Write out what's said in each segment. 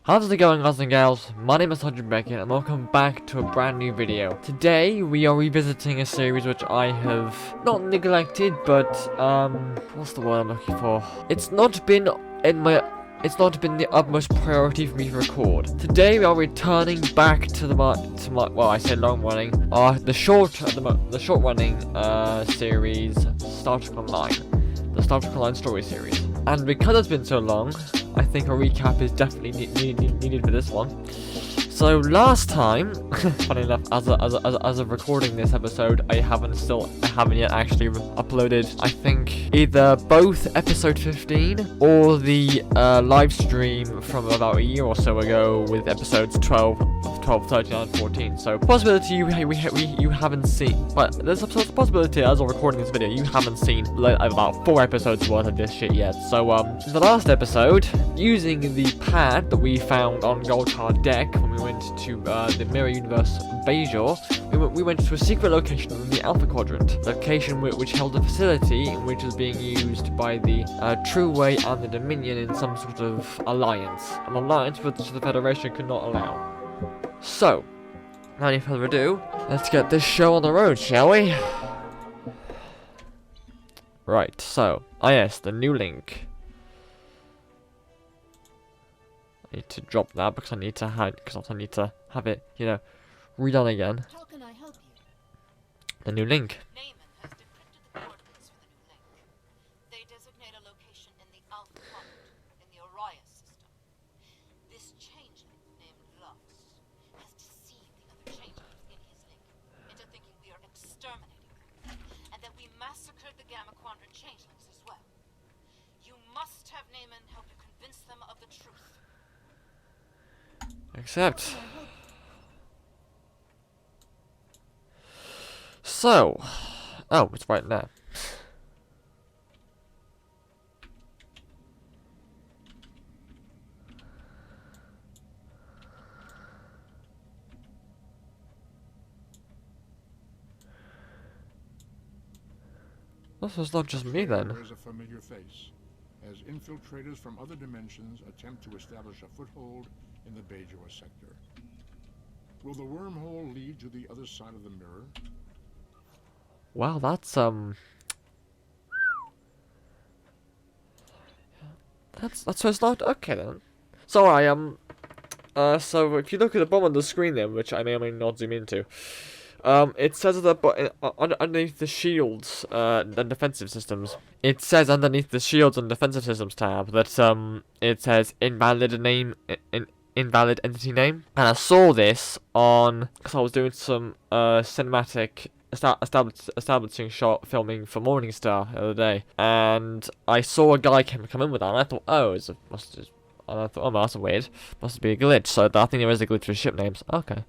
How's it going, guys and gals? My name is Hunter Beckett and welcome back to a brand new video. Today we are revisiting a series which I have not neglected, but what's the word I'm looking for? It's not been the utmost priority for me to record. Today we are returning back to my well, I say long running, the short running series, Star Trek Online, the Star Trek Online story series. And because it's been so long, I think a recap is definitely needed for this one. So last time, funny enough, as of recording this episode, I haven't yet actually uploaded, I think, either both episode 15 or the live stream from about a year or so ago with episodes 12, 13, and 14. So possibility you haven't seen, but there's a possibility as of recording this video you haven't seen like about 4 episodes worth of this shit yet. So in the last episode, using the pad that we found on Goltar Deck when we went to the Mirror Universe Bajor, we went to a secret location in the Alpha Quadrant, location which held a facility which was being used by the True Way and the Dominion in some sort of alliance, an alliance which the Federation could not allow. So, without any further ado, let's get this show on the road, shall we? Right, so, yes, the new link. I need to drop that because I need to have it, you know, redone again. How can I help you? The new link. Naaman has decrypted the coordinates for the new link. They designate a location in the Alpha Quadrant, in the Orion system. This changeling, named Lux, has deceived the other changelings in his link into thinking we are exterminating them, and that we massacred the Gamma Quadrant changelings as well. You must have Naaman help you convince them of the truth. Accept. So, oh, it's right there. This is not just me then. There is a familiar face, as infiltrators from other dimensions attempt to establish a foothold in the Bajor sector. Will the wormhole lead to the other side of the mirror? Wow, that's so it's not okay then. So so if you look at the bottom of the screen there, which I may or may not zoom into, it says underneath the shields, and defensive systems. It says underneath the shields and defensive systems tab that it says invalid entity name, and I saw this on because I was doing some cinematic establishing shot filming for Morningstar the other day, and I saw a guy come in with that, and I thought, oh, oh, that's weird. Must be a glitch. So I think there is a glitch for ship names. Okay.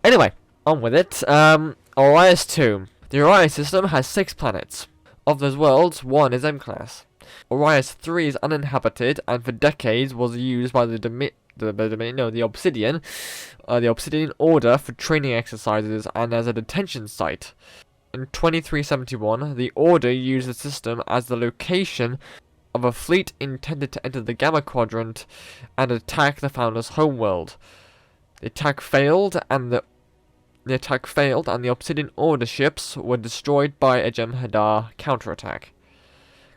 Anyway, on with it. Orius 2. The Orius system has 6 planets. Of those worlds, 1 is M-class. Orius 3 is uninhabited and for decades was used by the Obsidian Order for training exercises and as a detention site. In 2371, the Order used the system as the location of a fleet intended to enter the Gamma Quadrant and attack the Founder's homeworld. The attack failed, and the Obsidian Order ships were destroyed by a Jem'Hadar counterattack.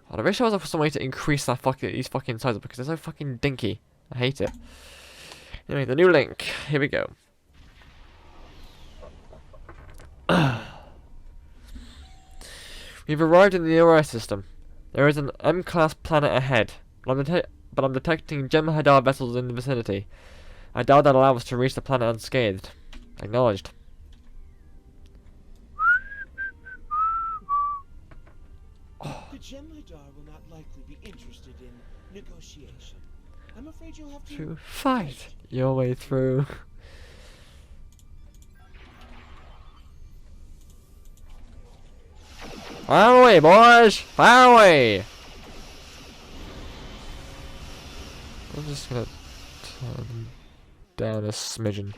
God, I wish there was some way to increase these fucking sizes because they're so fucking dinky. I hate it. Anyway, the new link. Here we go. We've arrived in the Orion system. There is an M-class planet ahead, but I'm detecting Jem'Hadar vessels in the vicinity. I doubt that'll allow us to reach the planet unscathed. Acknowledged. The Jem'Hadar will not likely be interested in negotiation. I'm afraid you'll have To fight your way through. Fire away, boys! Fire away! I'm just gonna turn down a smidgen.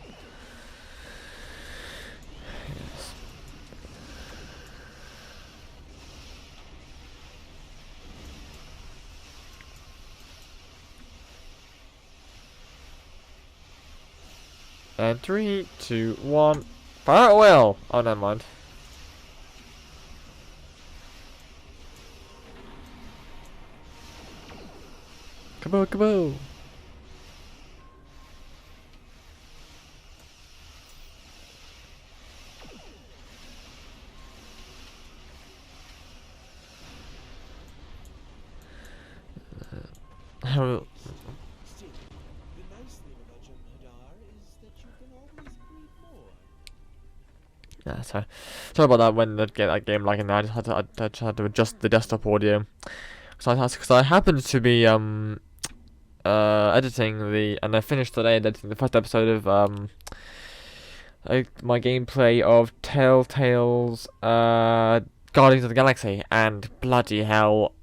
Yes. And 3, 2, 1. Fire at will! Oh, never mind. Kaboo, kaboo! Still, the nice thing about Jem'Hadar is that you can always breed more. Yeah, sorry about that when the that game lagging. I just had to adjust the desktop audio. Because I happened to be editing and I finished today editing the first episode of my gameplay of Telltale's Guardians of the Galaxy, and bloody hell,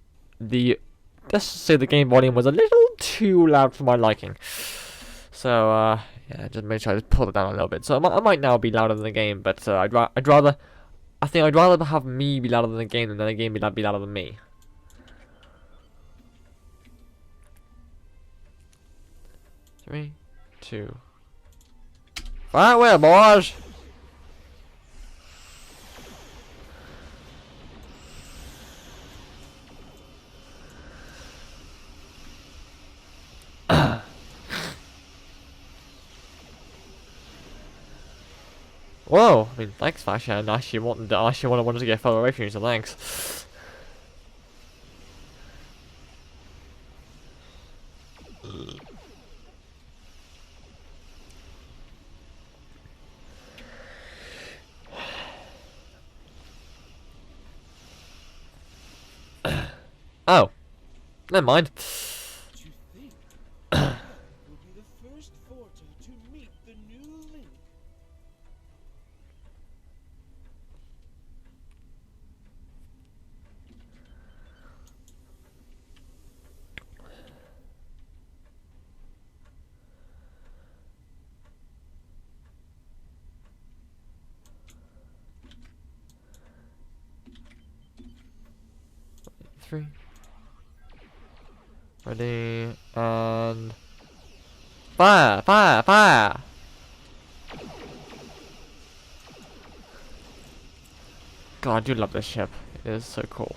let's just say the game volume was a little too loud for my liking. So yeah, just make sure I just pull it down a little bit. So I might now be louder than the game, but I'd rather have me be louder than the game than the game be louder than me. Three, 2. Right, well, boys. Whoa! I mean, thanks, Fash. I actually wanted to get further away from you, so thanks. Oh, never mind. To think, will be the first Forta to meet the new Link. Three. Ready, and fire, fire, fire! God, I do love this ship. It is so cool.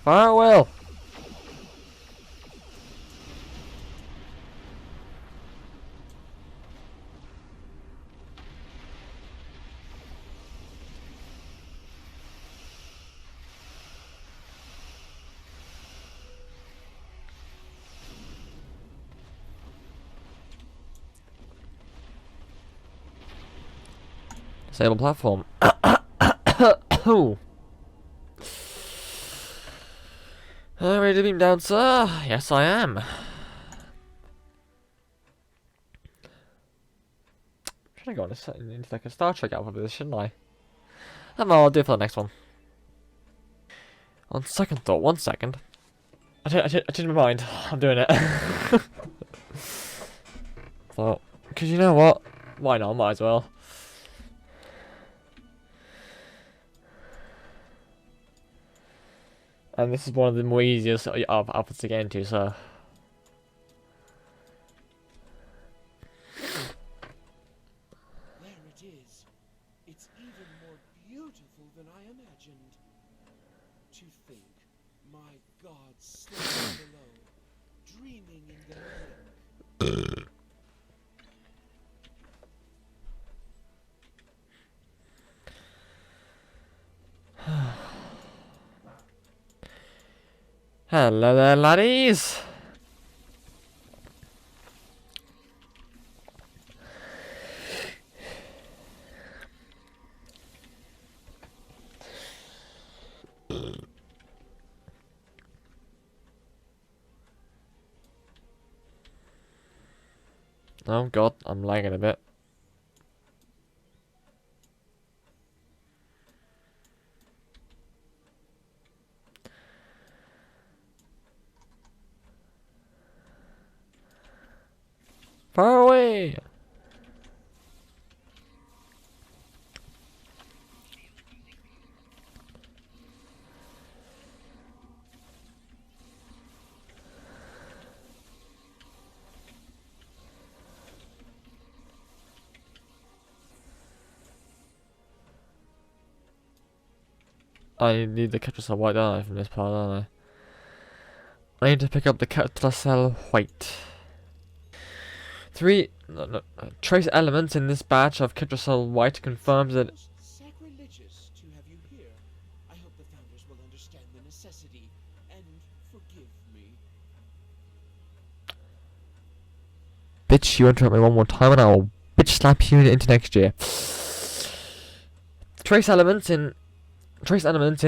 Farewell! Disable platform. Oh. Ready to beam down, sir? Yes, I am. Should I go into like a Star Trek outfit with this, shouldn't I? I'll do it for the next one. On second thought, 1 second. I changed my mind. I'm doing it. Thought, because you know what? Why not? Might as well. And this is one of the more easiest outfits to get into, so. There it is. It's even more beautiful than I imagined. To think, my gods slept below, dreaming in their Link. Hello there, laddies. Oh god, I'm lagging a bit. Far away! I need the capture cell white, don't I, from this part, don't I? I need to pick up the capture cell white. Trace elements in this batch of capture cell white confirms that. It's almost sacrilegious to have you here. I hope the founders will understand the necessity and forgive me. Bitch, you interrupt me one more time and I will bitch slap you into next year. Trace elements in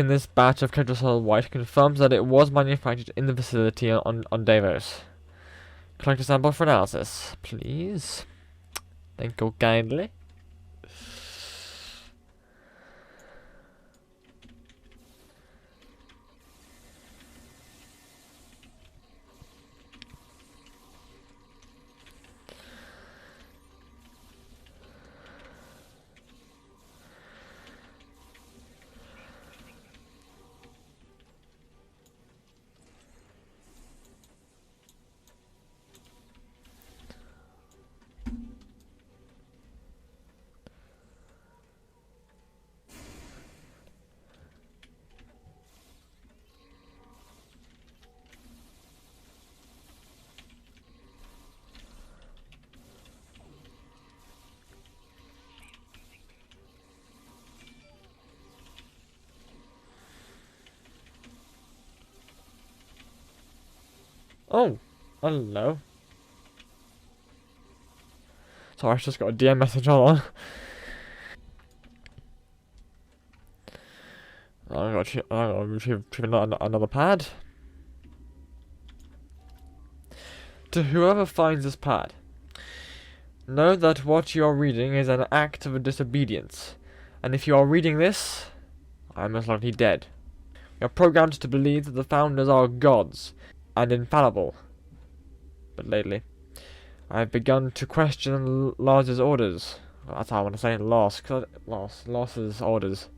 this batch of capture cell white confirms that it was manufactured in the facility on Davos. Collect a sample for analysis, please. Thank you kindly. Oh, hello. Sorry, I just got a DM message, hold on. I gotta retrieve another pad. To whoever finds this pad, know that what you are reading is an act of disobedience, and if you are reading this, I am most likely dead. You are programmed to believe that the founders are gods and infallible. But lately, I have begun to question Lars's orders. Well, that's how I want to say it, Lars's orders.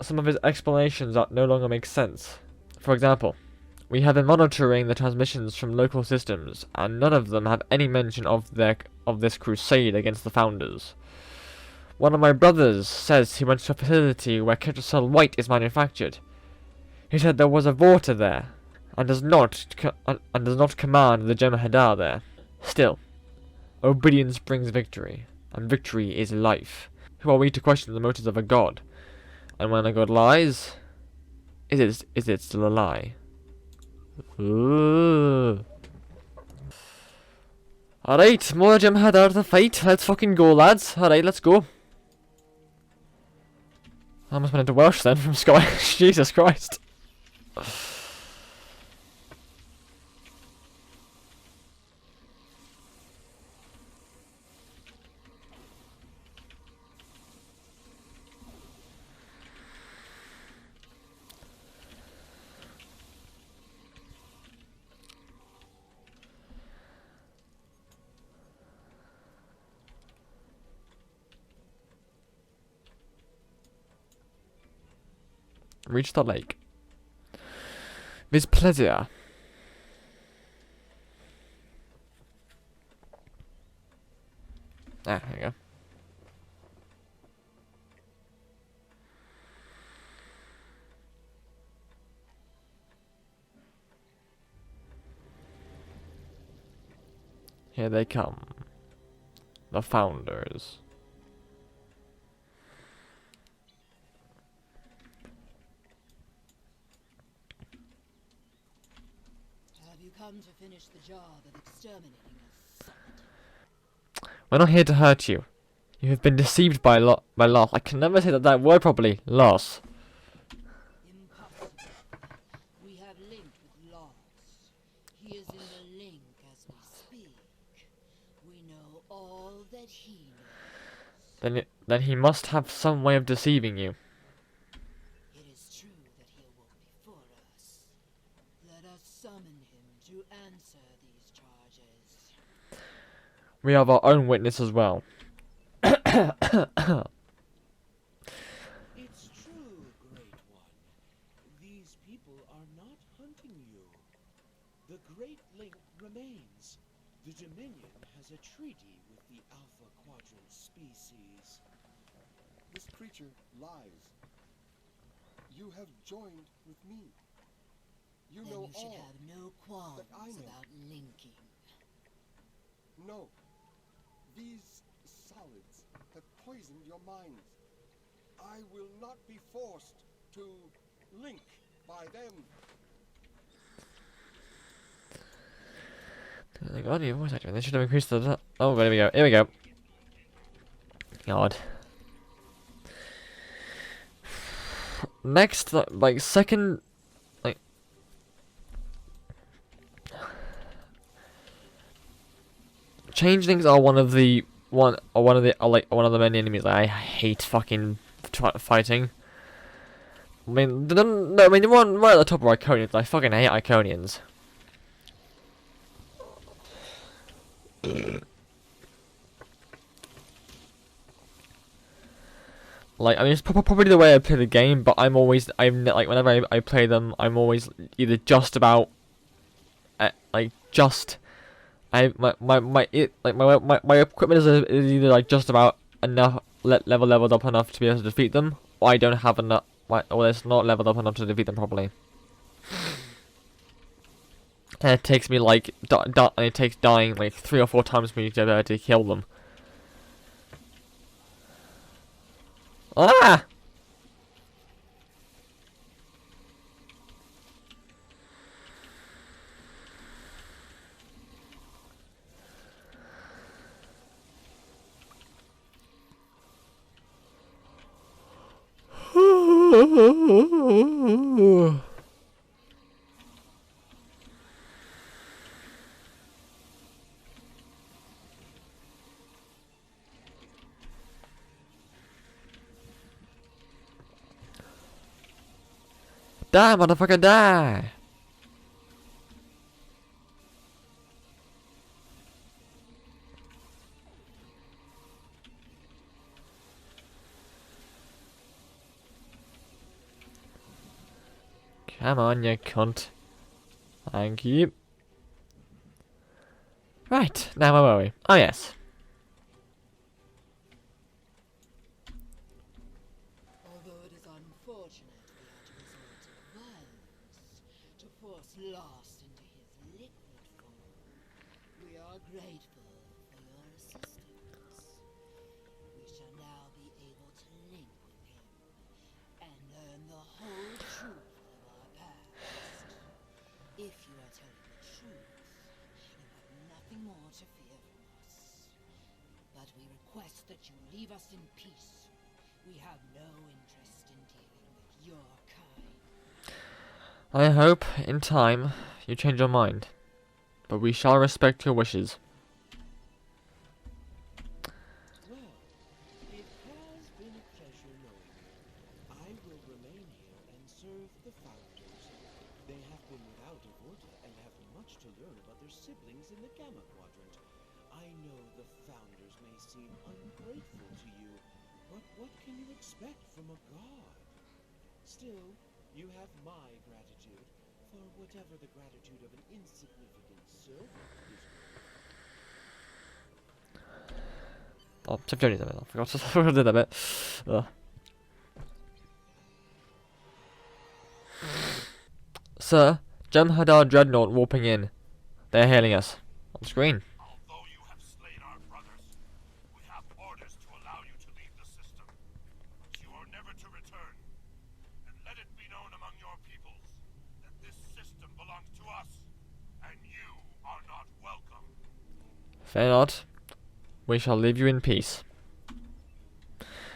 Some of his explanations that no longer make sense. For example, we have been monitoring the transmissions from local systems, and none of them have any mention of this crusade against the founders. One of my brothers says he went to a facility where Ketracel White is manufactured. He said there was a Vorta there, and does not command the Jem'Hadar there. Still, obedience brings victory, and victory is life. Who are we to question the motives of a god? And when a god lies, is it still a lie? Ooh. Alright, more Jem'Hadar to fight. Let's fucking go, lads. Alright, let's go. I almost went into Welsh then from Scottish. Jesus Christ. Reach the lake. With pleasure. Ah, there you go. Here they come. The founders. Have you come to finish the job of exterminating us? We're not here to hurt you. You have been deceived by loss. I can never say that word properly. Loss. Impossible. We have linked with Lars. He is in the link as we speak. We know all that he knows. Then he must have some way of deceiving you. It is true that he awoke before us. Let us summon him to answer these charges. We have our own witness as well. It's true, Great One. These people are not hunting you. The Great Link remains. The Dominion has a treaty with the Alpha Quadrant species. This creature lies. You have joined with me. You Then know you should all. have no qualms that I know. about linking. No. These solids have poisoned your minds. I will not be forced to link by them. Thank God, your voice acting. They should have increased the. Oh, there we go. Here we go. God. Next, like second, like. Changelings are one of the many enemies that I hate fucking fighting. I mean, no, I mean, the one right at the top are Iconians. I fucking hate Iconians. Like, I mean, it's probably the way I play the game, but I'm like, whenever I play them, I'm always either just about, my equipment is either like just about enough leveled up enough to be able to defeat them, or I don't have enough, or it's not leveled up enough to defeat them properly. And it takes me like it takes dying like 3 or 4 times for me to be able to kill them. Ah! Die, motherfucker, die! Come on, you cunt. Thank you. Right, now where were we? Oh, yes. Although it is unfortunate we had to resort to violence to force Lost into his liquid form, we are grateful for your assistance. We shall now be able to link with him and learn the whole truth of our past. If you are telling the truth, you have nothing more to fear from us. But we request that you leave us in peace. We have no interest in dealing with your kind. I hope, in time, you change your mind. But we shall respect your wishes. Well, it has been a pleasure knowing you. I will remain here and serve the founders. They have been without a Vorta and have much to learn about their siblings in the Gamma Quadrant. I know the founders may seem ungrateful to you, but what can you expect from a god? Still, you have my gratitude for whatever the gratitude of an insignificant servant is worth. Oh, I've done it a bit. I forgot to do that bit. Sir, Jem'Hadar Dreadnought warping in. They're hailing us. On screen. Although you have slain our brothers, we have orders to allow you to leave the system. But you are never to return. And let it be known among your peoples that this system belongs to us, and you are not welcome. Fear not. We shall leave you in peace.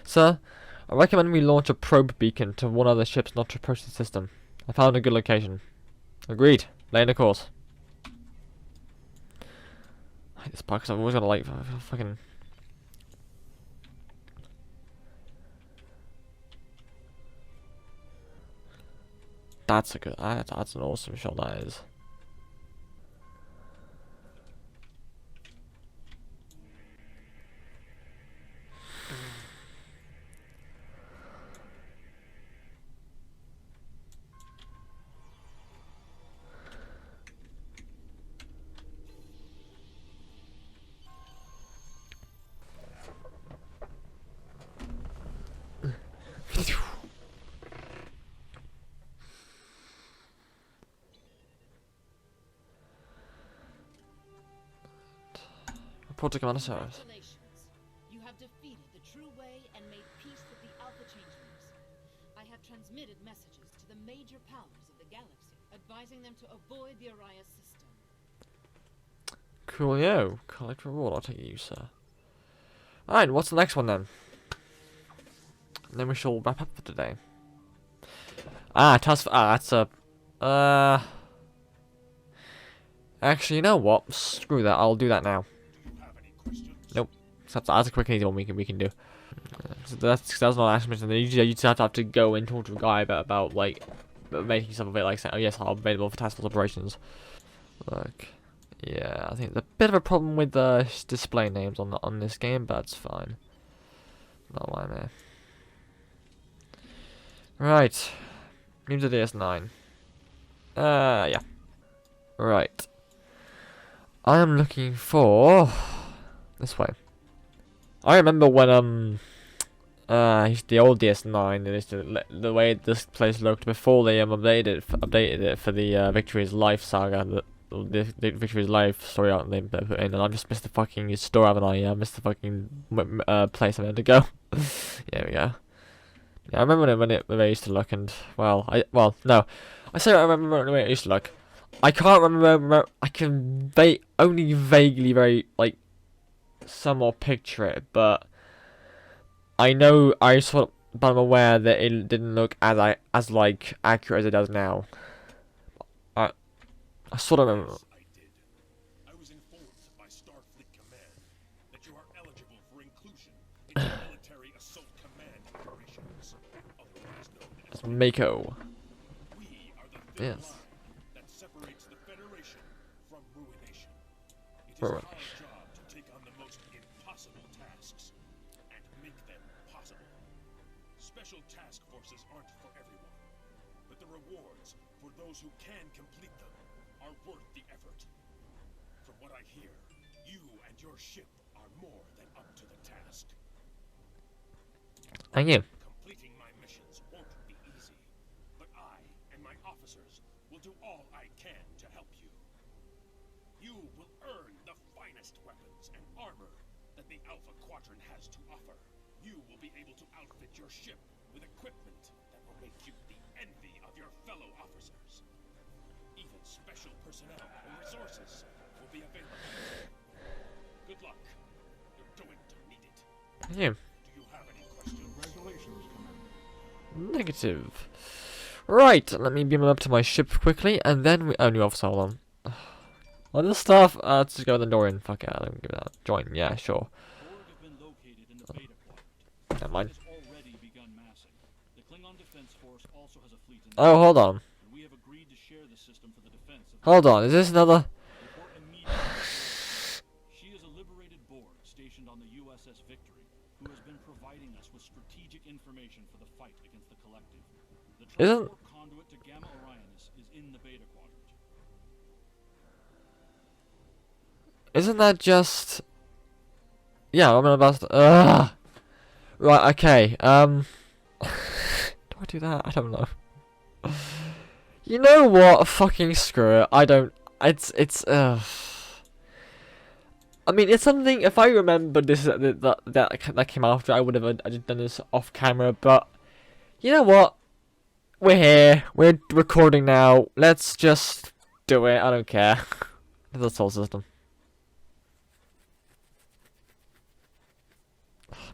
Sir, I recommend we launch a probe beacon to warn other ships not to approach the system. I found a good location. Agreed. Lay in the course. hate this part because I've always got to like fucking. That's a good. That's an awesome shot. That is. Report to Commander Cyrus. Congratulations. You have defeated the True Way and made peace with the Alpha Changelings. I have transmitted messages to the major powers of the galaxy, advising them to avoid the Arias system. Coolio. Collect reward. I'll take you, sir. Alright, what's the next one then? And then we shall wrap up for today. Task. That's a. Actually, you know what? Screw that. I'll do that now. Do you have any questions? Nope. That's a quick and easy one we can do. So that's not actually mentioned. You just have to go and talk to a guy about like making stuff of it, like saying, oh yes, I'm available for task force operations. Look, yeah, I think there's a bit of a problem with the display names on this game, but it's fine. Not why, man. Right, new to DS9. Yeah. Right. I am looking for this way. I remember when the old DS9, the way this place looked before they updated it for the Victory's Life saga, the Victory's Life story out they put in, and I just missed the fucking store, haven't I? Yeah, I missed the fucking place I had to go. There we go. Yeah, I remember when it used to look, and no, I say I remember the way it used to look. I can't remember. I can only vaguely, somewhat picture it, but I know but I'm aware that it didn't look as accurate as it does now. I sort of remember. Yes, I did. I was informed by Starfleet Command that you are eligible for inclusion in the military assault command operations, otherwise known as Mako. We are the thin Yes. line that separates the Federation from ruination. It is our job to take on the most impossible tasks and make them possible. Special task forces aren't for everyone, but the rewards for those who can complete them are worth the effort. From what I hear, you and your ship are more than up to the task. Thank you. Completing my missions won't be easy, but I and my officers will do all I can to help you. You will earn the finest weapons and armor that the Alpha Quadrant has to offer. You will be able to outfit your ship with equipment that will make you the envy of your fellow officers. Even special personnel and resources will be available. Good luck. You're going to need it. Thank you. Do you have any questions? Congratulations, Commander. Negative. Right, let me beam up to my ship quickly, and then we. Oh, new officer, hold on. All this stuff. Let's just go with the Dorian. Fuck it, let me give that. Join. Yeah, sure. Borg have been located in the Beta Quadrant. Never mind. It has already begun massing. The Klingon Defense Force also has a fleet in Oh, hold on. and we have agreed to share the system for the defense of Hold on. Is this another? Report immediately. She is a liberated Borg stationed on the USS Victory, who has been providing us with strategic information for the fight against the Collective. The Isn't- transport conduit to Gamma Orionis is in the Beta Quadrant. Isn't that just? Yeah, I'm about to. Right. Okay. Do I do that? I don't know. You know what? Fucking screw it. I don't. It's. I mean, it's something. If I remember this that came after, I would have done this off camera. But you know what? We're here. We're recording now. Let's just do it. I don't care. It's a soul system.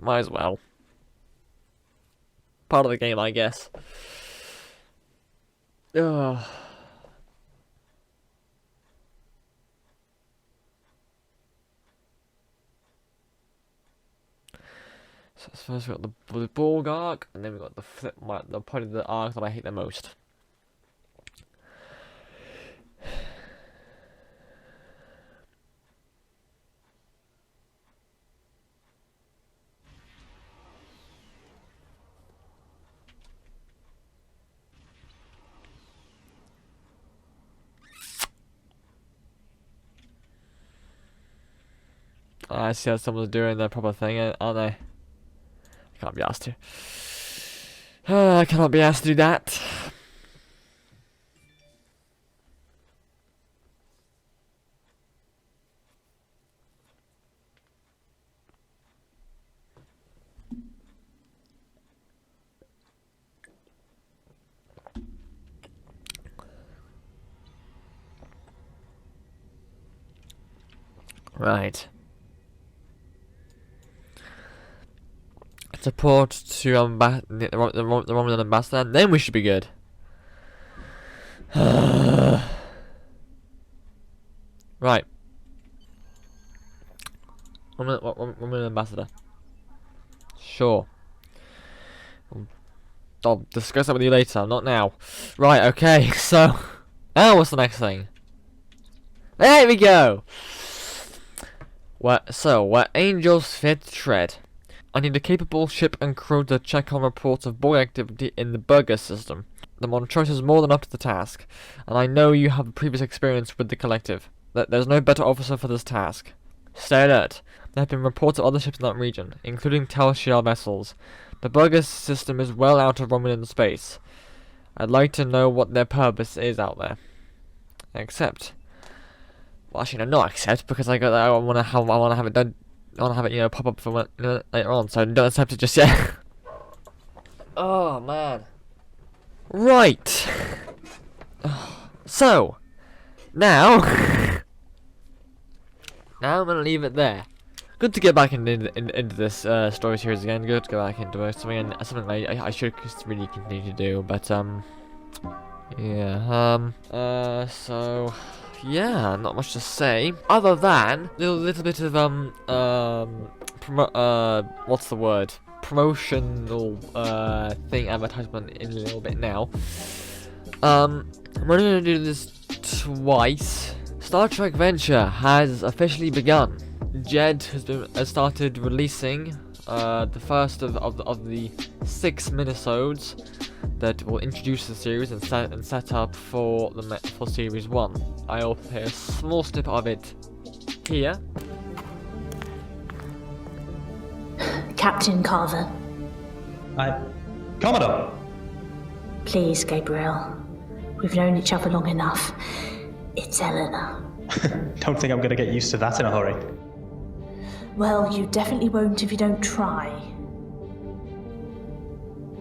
Might as well. Part of the game, I guess. Ugh. So first we got the Borg arc, and then we got the the part of the arc that I hate the most. I see how someone's doing their proper thing, aren't they? I can't be asked to. I cannot be asked to do that. Right. Support to the Romulan ambassador, then we should be good. Right. Romulan ambassador. Sure. I'll discuss that with you later, not now. Right, okay, so... Now what's the next thing? There we go! Where angels fit tread. I need a capable ship and crew to check on reports of Borg activity in the Burger system. The Montrose is more than up to the task, and I know you have previous experience with the collective. There's no better officer for this task. Stay alert. There have been reports of other ships in that region, including Tal Shiar vessels. The Burger system is well out of Romulan space. I'd like to know what their purpose is out there. Except... Well, actually, no, not accept, because I want to have it done. I want to have it, pop up for later on, so don't accept it just yet. Oh, man. Right. So, now... now I'm going to leave it there. Good to get back into this story series again. Good to go back into it. Something I should really continue to do, but, yeah, so... Yeah, not much to say other than a little bit of what's the word? Promotional thing advertisement in a little bit now. I'm only gonna do this twice. Star Trek Venture has officially begun. Jed has started releasing the first of the 6 minisodes that will introduce the series and set up for series 1. I'll play a small snippet of it here. Captain Carver. Commodore! Please, Gabriel. We've known each other long enough. It's Eleanor. Don't think I'm gonna get used to that in a hurry. Well, you definitely won't if you don't try.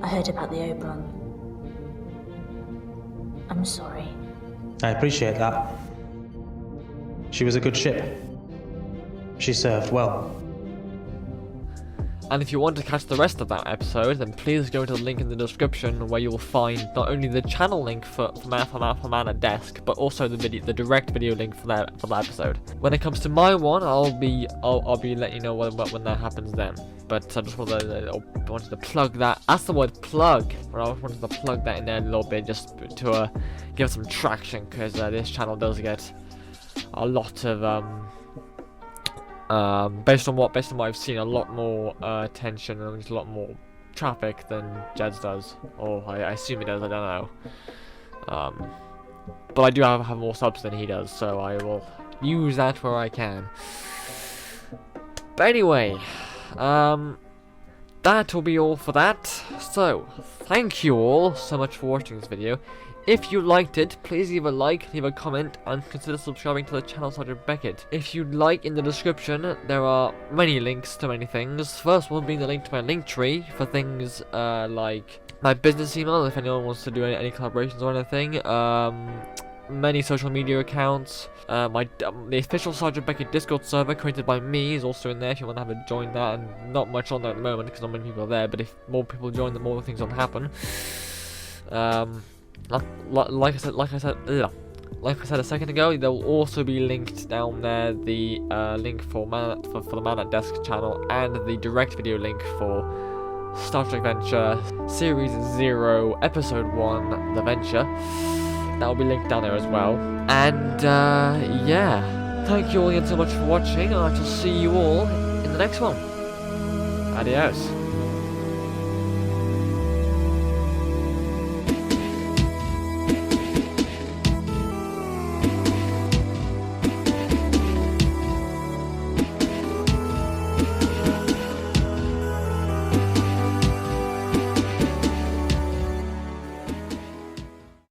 I heard about the Oberon. I'm sorry. I appreciate that. She was a good ship. She served well. And if you want to catch the rest of that episode, then please go to the link in the description where you will find not only the channel link for Man at Desk, but also the direct video link for that episode. When it comes to my one, I'll be letting you know when that happens then. But I just wanted to plug that. That's the word plug. I wanted to plug that in there a little bit just to give some traction, because this channel does get a lot of based on what I've seen, a lot more attention and a lot more traffic than Jed's does, or I assume he does. I don't know. But I do have more subs than he does, so I will use that where I can. But anyway, that will be all for that. So thank you all so much for watching this video. If you liked it, please leave a like, leave a comment, and consider subscribing to the channel Sergeant Beckett. If you'd like, in the description, there are many links to many things. First one being the link to my link tree for things like my business email, if anyone wants to do any collaborations or anything. Many social media accounts. The official Sergeant Beckett Discord server created by me is also in there if you want to have a join that, and not much on there at the moment because not many people are there, but if more people join, the more things will happen. Like I said, Like I said a second ago, there will also be linked down there the link for the Man at Desk channel and the direct video link for Star Trek Venture Series 0 Episode 1 The Venture. That will be linked down there as well. And yeah, thank you all again so much for watching, and I shall see you all in the next one. Adios.